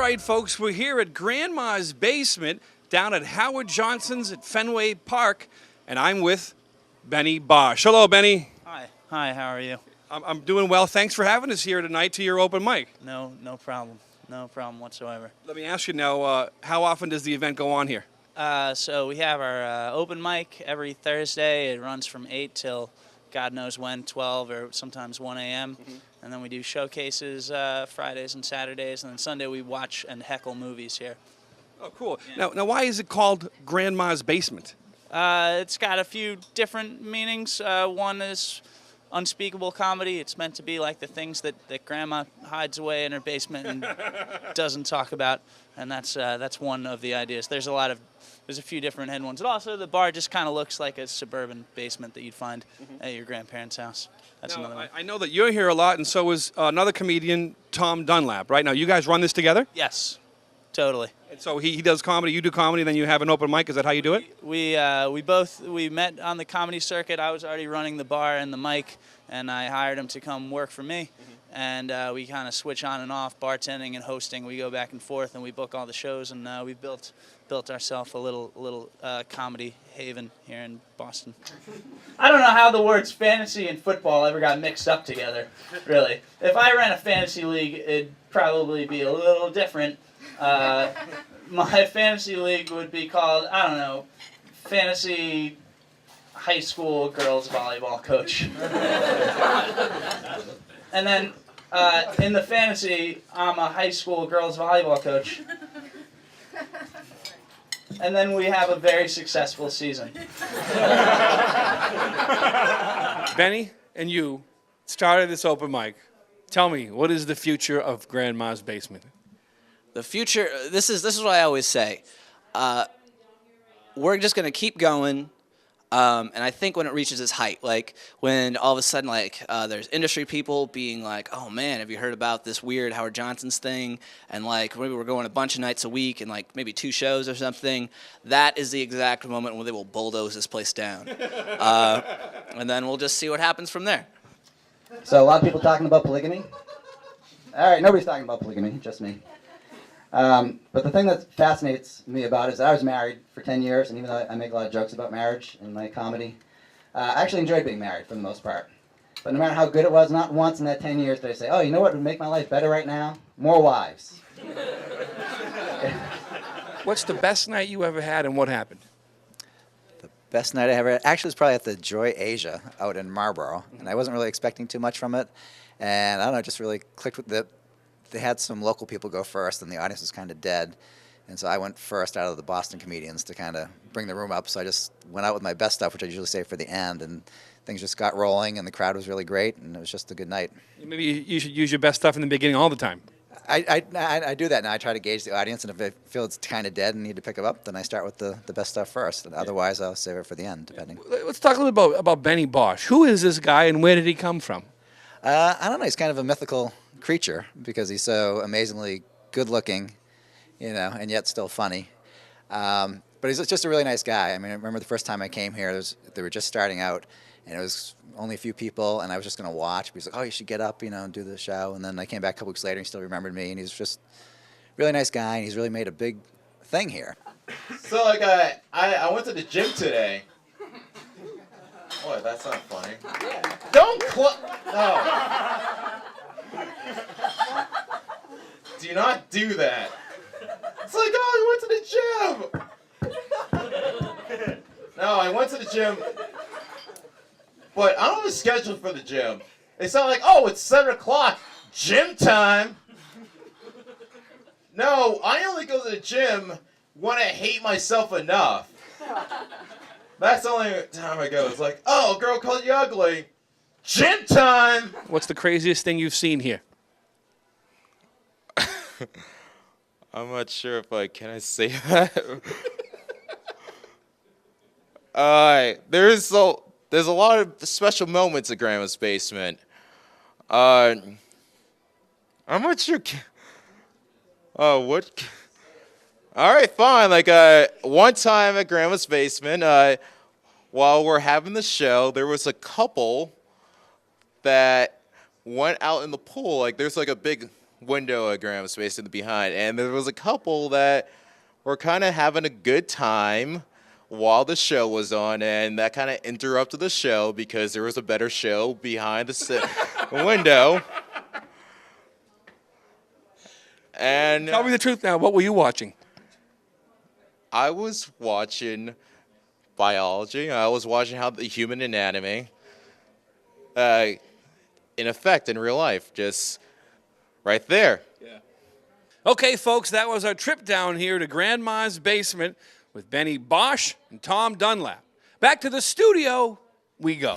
right, folks, we're here at Grandma's Basement down at Howard Johnson's at Fenway Park, and I'm with Benny Bosch. Hello, Benny. Hi, how are you? I'm doing well. Thanks for having us here tonight to your open mic. No problem. No problem whatsoever. Let me ask you now, how often does the event go on here? So we have our open mic every Thursday. It runs from 8 till God knows when, 12 or sometimes 1 a.m. And then we do showcases Fridays and Saturdays. And then Sunday we watch and heckle movies here. Oh, cool. Yeah. Now, why is it called Grandma's Basement? It's got a few different meanings. One is unspeakable comedy. It's meant to be like the things that Grandma hides away in her basement and doesn't talk about, and that's one of the ideas. There's a few different head ones. And also the bar just kind of looks like a suburban basement that you'd find at your grandparents' house. That's another one. I know that you're here a lot, and so is another comedian, Tom Dunlap, right? Now, you guys run this together? Yes, totally. And so he does comedy, you do comedy, then you have an open mic. Is that how you do it? We met on the comedy circuit. I was already running the bar and the mic, and I hired him to come work for me. And we kind of switch on and off, bartending and hosting. We go back and forth, and we book all the shows. And we built ourselves a little comedy haven here in Boston. I don't know how the words fantasy and football ever got mixed up together, really. If I ran a fantasy league, it'd probably be a little different. My fantasy league would be called, I don't know, Fantasy High School Girls Volleyball Coach. And then in the fantasy, I'm a high school girls volleyball coach. And then we have a very successful season. Benny and you started this open mic. Tell me, what is the future of Grandma's Basement? The future, this is what I always say. We're just going to keep going. And I think when it reaches its height, like when all of a sudden, like there's industry people being like, "Oh man, have you heard about this weird Howard Johnson's thing?" And like maybe we're going a bunch of nights a week and like maybe 2 shows or something. That is the exact moment when they will bulldoze this place down, and then we'll just see what happens from there. So a lot of people talking about polygamy. All right, nobody's talking about polygamy, just me. But the thing that fascinates me about it is I was married for 10 years, and even though I make a lot of jokes about marriage in my comedy, I actually enjoyed being married for the most part. But no matter how good it was, not once in that 10 years did I say, "Oh, you know what would make my life better right now? More wives." What's the best night you ever had, and what happened? The best night I ever had, actually, was probably at the Joy Asia out in Marlboro, and I wasn't really expecting too much from it, and I don't know, it just really clicked with it. They had some local people go first, and the audience was kind of dead. And so I went first out of the Boston comedians to kind of bring the room up. So I just went out with my best stuff, which I usually save for the end. And things just got rolling, and the crowd was really great, and it was just a good night. Maybe you should use your best stuff in the beginning all the time. I do that now. I try to gauge the audience, and if I feel it's kind of dead and need to pick it up, then I start with the best stuff first. And otherwise, I'll save it for the end, depending. Let's talk a little bit about Benny Bosch. Who is this guy, and where did he come from? I don't know. He's kind of a mythical creature because he's so amazingly good-looking, and yet still funny. But he's just a really nice guy. I mean, I remember the first time I came here, they were just starting out, and it was only a few people, and I was just going to watch. He was like, "Oh, you should get up, and do the show." And then I came back a couple weeks later, and he still remembered me, and he's just a really nice guy, and he's really made a big thing here. So, like, I went to the gym today. What? That's not funny. Don't No. Do not do that. It's like, "Oh, you went to the gym." No, I went to the gym, but I don't have a schedule for the gym. It's not like, "Oh, it's 7 o'clock, gym time." No, I only go to the gym when I hate myself enough. That's the only time I go. It's like, "Oh, a girl called you ugly. Gym time!" What's the craziest thing you've seen here? I'm not sure if can I say that? There's a lot of special moments at Grandma's Basement. I'm not sure. What? All right, fine. Like one time at Grandma's Basement, while we're having the show, there was a couple that went out in the pool. Like there's like a big window at Grandma's basement behind, and there was a couple that were kind of having a good time while the show was on, and that kind of interrupted the show because there was a better show behind the window. And Tell me the truth now. What were you watching? I was watching biology. I was watching how the human anatomy, in effect, in real life, just right there. Okay, folks, that was our trip down here to Grandma's basement with Benny Bosch and Tom Dunlap. Back to the studio we go.